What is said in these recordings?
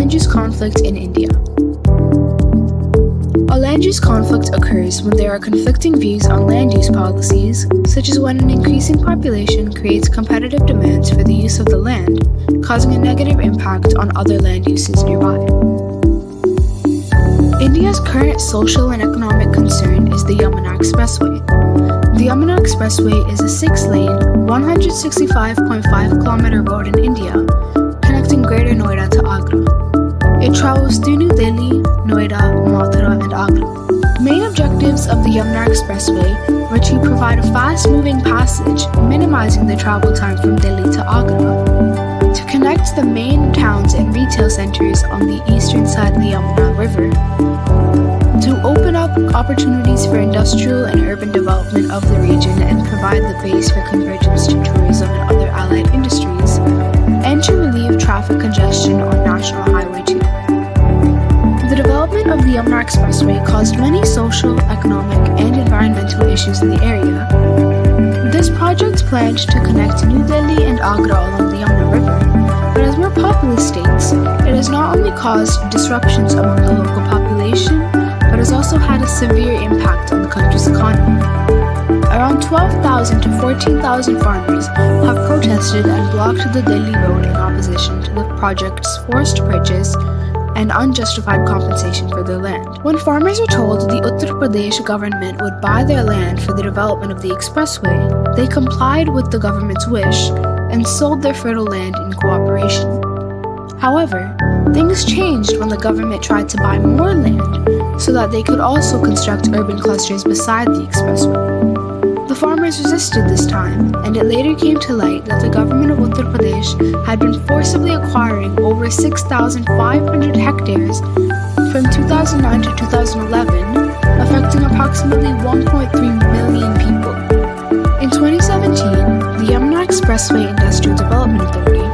land use conflict in India. A land use conflict occurs when there are conflicting views on land use policies, such as when an increasing population creates competitive demands for the use of the land, causing a negative impact on other land uses nearby. India's current social and economic concern is the Yamuna Expressway. The Yamuna Expressway is a 6-lane, 165.5-kilometer road in India, connecting Greater Noida to Agra. It travels through New Delhi, Noida, Mathura, and Agra. The main objectives of the Yamuna Expressway were to provide a fast-moving passage, minimizing the travel time from Delhi to Agra, to connect the main towns and retail centers on the eastern side of the Yamuna River, to open up opportunities for industrial and urban development of the region and provide the base for convergence to tourism and other allied industries, and to relieve traffic congestion on National Highway 2. The development of the Yamuna Expressway caused many social, economic, and environmental issues in the area. This project planned to connect New Delhi and Agra along the Yamuna River, but as more populous states, it has not only caused disruptions among the local population, but has also had a severe impact on the country's economy. Around 12,000 to 14,000 farmers have protested and blocked the Delhi road in opposition to the project's forced purchase and unjustified compensation for their land. When farmers were told the Uttar Pradesh government would buy their land for the development of the expressway, they complied with the government's wish and sold their fertile land in cooperation. However, things changed when the government tried to buy more land so that they could also construct urban clusters beside the expressway. The farmers resisted this time, and it later came to light that the government of Uttar Pradesh had been forcibly acquiring over 6,500 hectares from 2009 to 2011, affecting approximately 1.3 million people. In 2017, the Yamuna Expressway Industrial Development Authority,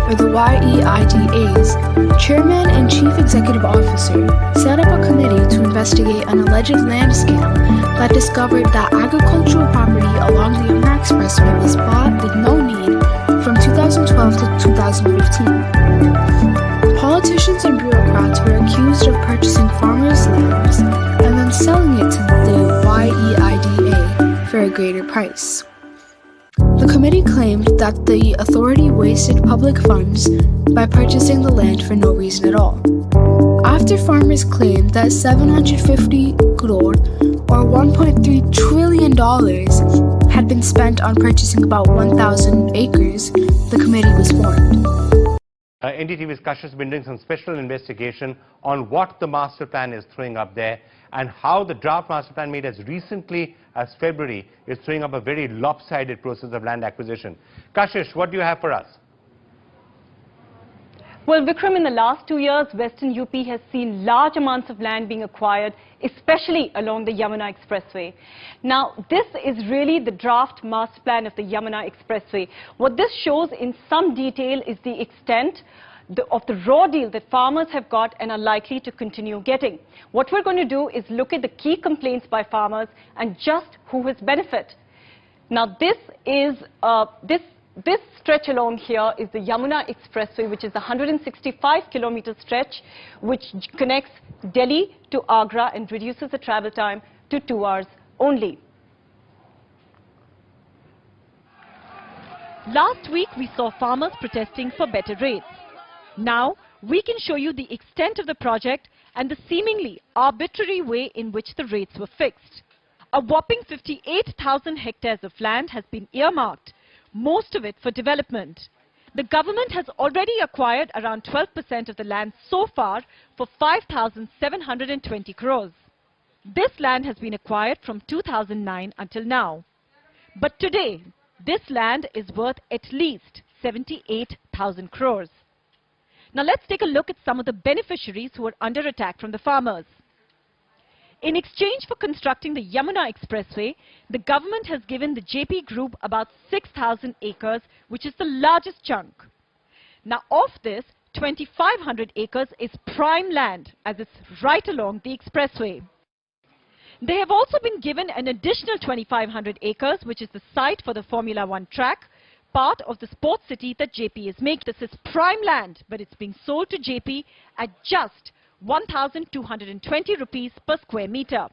or the YEIDA's chairman and chief executive officer, set up a committee to investigate an alleged land scam that discovered that agricultural property along the Yamuna Expressway was bought with no need from 2012 to 2015. Politicians and bureaucrats were accused of purchasing farmers' lands and then selling it to the YEIDA for a greater price. The committee claimed that the authority wasted public funds by purchasing the land for no reason at all. After farmers claimed that 750 crore or $1.3 trillion had been spent on purchasing about 1,000 acres, the committee was formed. NDTV's Kashyap has been doing some special investigation on what the master plan is throwing up there and how the draft master plan made as recently as February is throwing up a very lopsided process of land acquisition. Kashyap, what do you have for us? Well, Vikram, in the last 2 years, Western UP has seen large amounts of land being acquired, especially along the Yamuna Expressway. Now, this is really the draft master plan of the Yamuna Expressway. What this shows in some detail is the extent of the raw deal that farmers have got and are likely to continue getting. What we're going to do is look at the key complaints by farmers and just who has benefit. Now, this stretch along here is the Yamuna Expressway, which is a 165-kilometer stretch which connects Delhi to Agra and reduces the travel time to 2 hours only. Last week, we saw farmers protesting for better rates. Now, we can show you the extent of the project and the seemingly arbitrary way in which the rates were fixed. A whopping 58,000 hectares of land has been earmarked, most of it for development. The government has already acquired around 12% of the land so far for 5,720 crores. This land has been acquired from 2009 until now. But today, this land is worth at least 78,000 crores. Now let's take a look at some of the beneficiaries who are under attack from the farmers. In exchange for constructing the Yamuna Expressway, the government has given the JP Group about 6,000 acres, which is the largest chunk. Now, of this, 2,500 acres is prime land, as it's right along the expressway. They have also been given an additional 2,500 acres, which is the site for the Formula One track, part of the sports city that JP is making. This is prime land, but it's being sold to JP at just 1,220 rupees per square meter.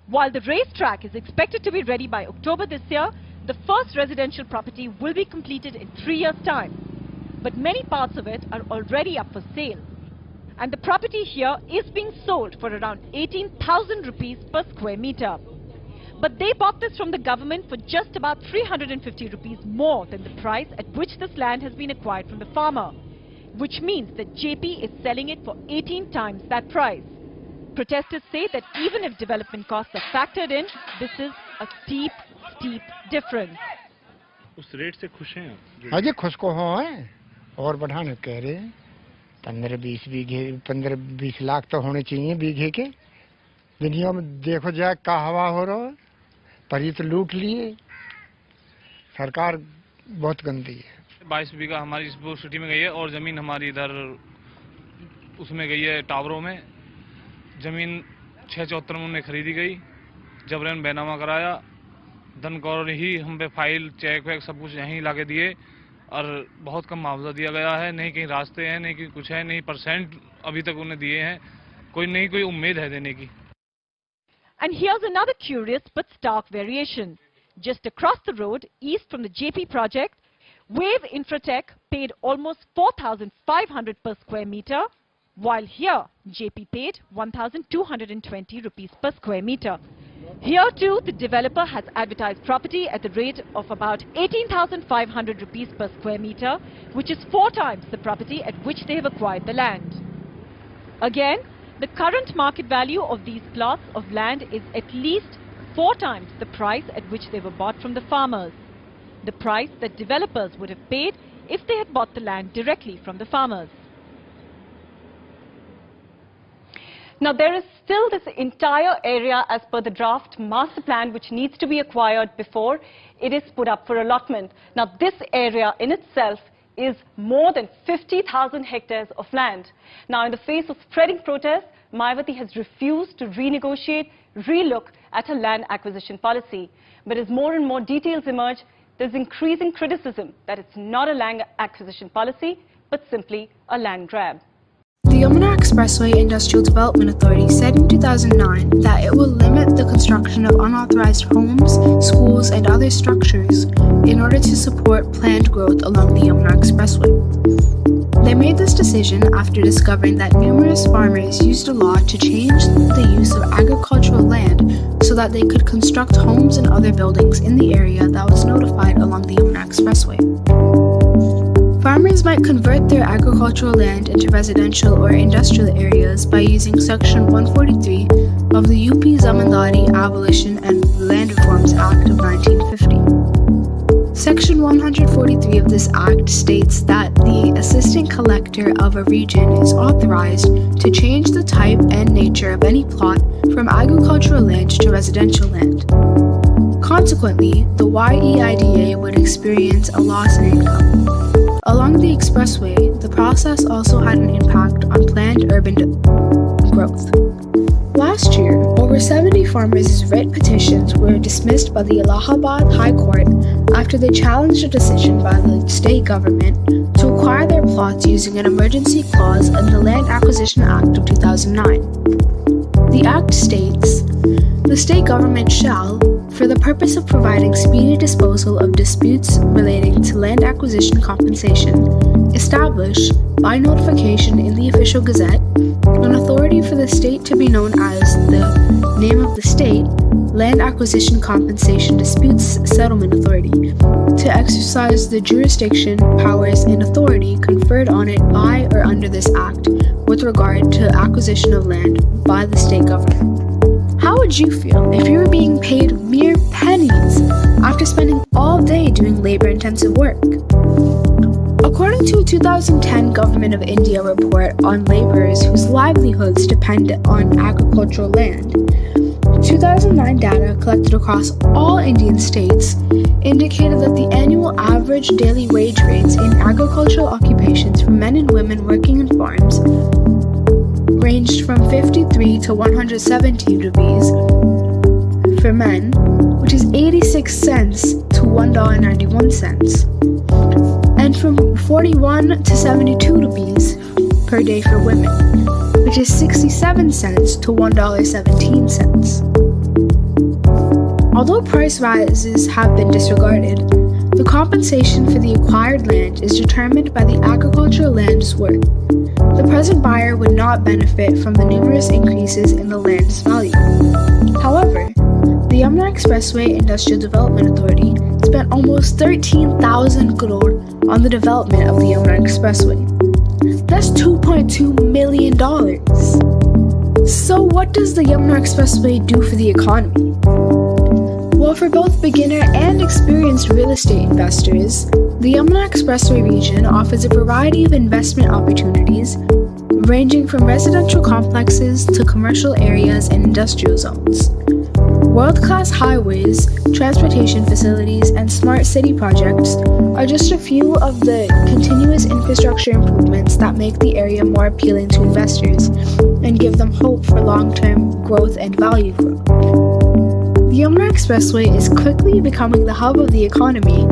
While the racetrack is expected to be ready by October this year, the first residential property will be completed in 3 years' time. But many parts of it are already up for sale. And the property here is being sold for around 18,000 rupees per square meter. But they bought this from the government for just about 350 rupees more than the price at which this land has been acquired from the farmer, which means that JP is selling it for 18 times that price. Protesters say that even if development costs are factored in, this is a steep difference. उस rate से खुश हैं आप? हाँ जी, खुश को हैं और बढ़ाने कह रहे हैं। 15-20 बीघे 15-20 लाख तो होने चाहिए बीघे के। दुनिया में देखो जाए क्या हवा हो रहा है, पर ये तो लूट लिए। सरकार बहुत गंदी है। 22 बीघा हमारी इस सिटी में गई है और जमीन हमारी इधर उसमें गई है टावरों में। जमीन 674 में उन्हें खरीदी गई, जबरन बैनामा कराया, धन कौर ही हम पे फाइल चेक वेक सब कुछ यहीं लाके दिए और बहुत कम मुआवजा दिया गया है। नहीं कहीं रास्ते हैं, नहीं कहीं कुछ है, नहीं परसेंट अभी तक उन्हें दिए हैं, कोई उम्मीद है देने की। And here's another curious but stark variation. Just across the road, east from the JP project, Wave Infratech paid almost 4,500 per square meter, while here JP paid 1,220 rupees per square meter. Here too, the developer has advertised property at the rate of about 18,500 rupees per square meter, which is 4 times the property at which they have acquired the land. Again, the current market value of these plots of land is at least 4 times the price at which they were bought from the farmers. The price that developers would have paid if they had bought the land directly from the farmers. Now, there is still this entire area as per the draft master plan which needs to be acquired before it is put up for allotment. Now, this area in itself is more than 50,000 hectares of land. Now, in the face of spreading protests, Mayawati has refused to renegotiate, relook at her land acquisition policy. But as more and more details emerge, there's increasing criticism that it's not a land acquisition policy, but simply a land grab. The Yamuna Expressway Industrial Development Authority said in 2009 that it will limit the construction of unauthorized homes, schools, and other structures in order to support planned growth along the Yamuna Expressway. They made this decision after discovering that numerous farmers used a law to change the use of agricultural land so that they could construct homes and other buildings in the area that was notified along the Yamuna Expressway. Farmers might convert their agricultural land into residential or industrial areas by using Section 143 of the UP Zamindari Abolition and Land Reforms Act of 1950. Section 143 of this act states that the assistant collector of a region is authorized to change the type and nature of any plot from agricultural land to residential land. Consequently, the YEIDA would experience a loss in income. Along the expressway, the process also had an impact on planned urban growth. Last year, over 70 farmers' writ petitions were dismissed by the Allahabad High Court after they challenged a decision by the state government to acquire their plots using an emergency clause in the Land Acquisition Act of 2009. The act states, "The state government shall, for the purpose of providing speedy disposal of disputes relating to land acquisition compensation, establish, by notification in the official gazette, an authority for the state to be known as the name of the state, Land Acquisition Compensation Disputes Settlement Authority, to exercise the jurisdiction, powers, and authority conferred on it by or under this act with regard to acquisition of land by the state government." How would you feel if you were being paid mere pennies after spending all day doing labor-intensive work? According to a 2010 Government of India report on laborers whose livelihoods depend on agricultural land, 2009 data collected across all Indian states indicated that the annual average daily wage rates in agricultural occupations for men and women working in farms ranged from 53 to 117 rupees for men, which is 86 cents to $1.91. and from 41 to 72 rupees per day for women, which is 67 cents to $1.17. Although price rises have been disregarded, the compensation for the acquired land is determined by the agricultural land's worth. The present buyer would not benefit from the numerous increases in the land's value. However, the Yamuna Expressway Industrial Development Authority spent almost 13,000 crore on the development of the Yamuna Expressway. That's $2.2 million. So what does the Yamuna Expressway do for the economy? Well, for both beginner and experienced real estate investors, the Yamuna Expressway region offers a variety of investment opportunities, ranging from residential complexes to commercial areas and industrial zones. World-class highways, transportation facilities, and smart city projects are just a few of the continuous infrastructure improvements that make the area more appealing to investors and give them hope for long-term growth and value growth. The Yamuna Expressway is quickly becoming the hub of the economy,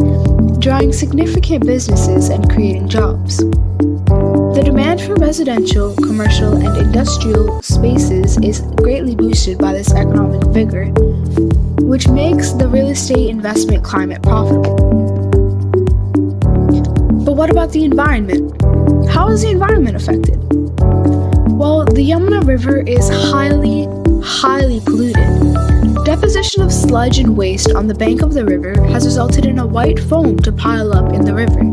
drawing significant businesses and creating jobs. The demand for residential, commercial, and industrial spaces is greatly boosted by this economic vigor, which makes the real estate investment climate profitable. But what about the environment? How is the environment affected? Well, the Yamuna River is highly polluted. Deposition of sludge and waste on the bank of the river has resulted in a white foam to pile up in the river.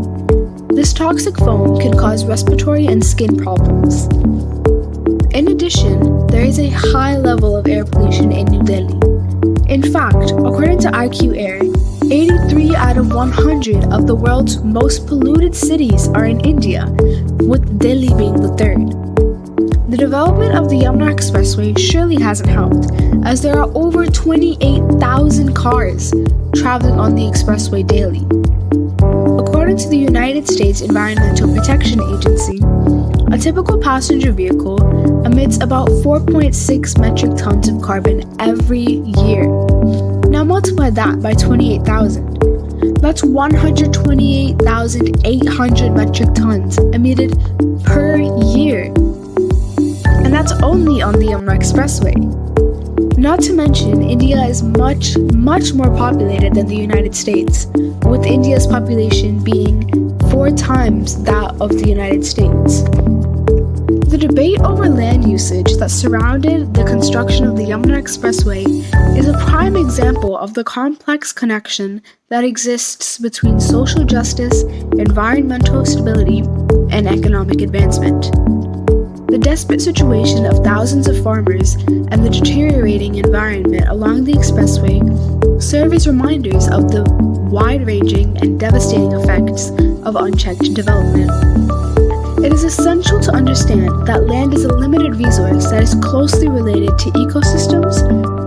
This toxic foam can cause respiratory and skin problems. In addition, there is a high level of air pollution in New Delhi. In fact, according to IQ Air, 83 out of 100 of the world's most polluted cities are in India, with Delhi being the third. The development of the Yamuna Expressway surely hasn't helped, as there are over 28,000 cars traveling on the expressway daily. According to the United States Environmental Protection Agency, a typical passenger vehicle emits about 4.6 metric tons of carbon every year. Now multiply that by 28,000. That's 128,800 metric tons emitted per year. And that's only on the Yamuna Expressway. Not to mention, India is much more populated than the United States, with India's population being 4 times that of the United States. The debate over land usage that surrounded the construction of the Yamuna Expressway is a prime example of the complex connection that exists between social justice, environmental stability, and economic advancement. The desperate situation of thousands of farmers and the deteriorating environment along the expressway serve as reminders of the wide-ranging and devastating effects of unchecked development. It is essential to understand that land is a limited resource that is closely related to ecosystems,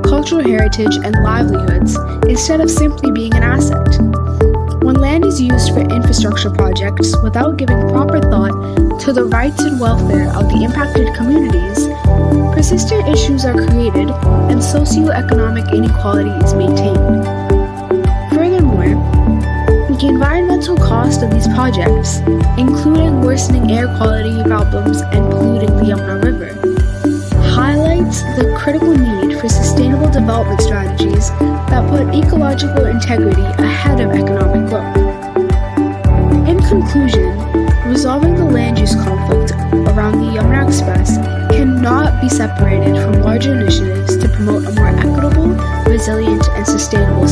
cultural heritage, and livelihoods instead of simply being an asset. When land is used for infrastructure projects without giving proper thought to the rights and welfare of the impacted communities, persistent issues are created and socioeconomic inequality is maintained. Furthermore, the environmental cost of these projects, including worsening air quality problems and polluting the Yamuna River, highlights the critical need for sustainable development strategies that put ecological integrity ahead of economic growth. In conclusion, resolving the land use conflict around the Yamuna Express cannot be separated from larger initiatives to promote a more equitable, resilient, and sustainable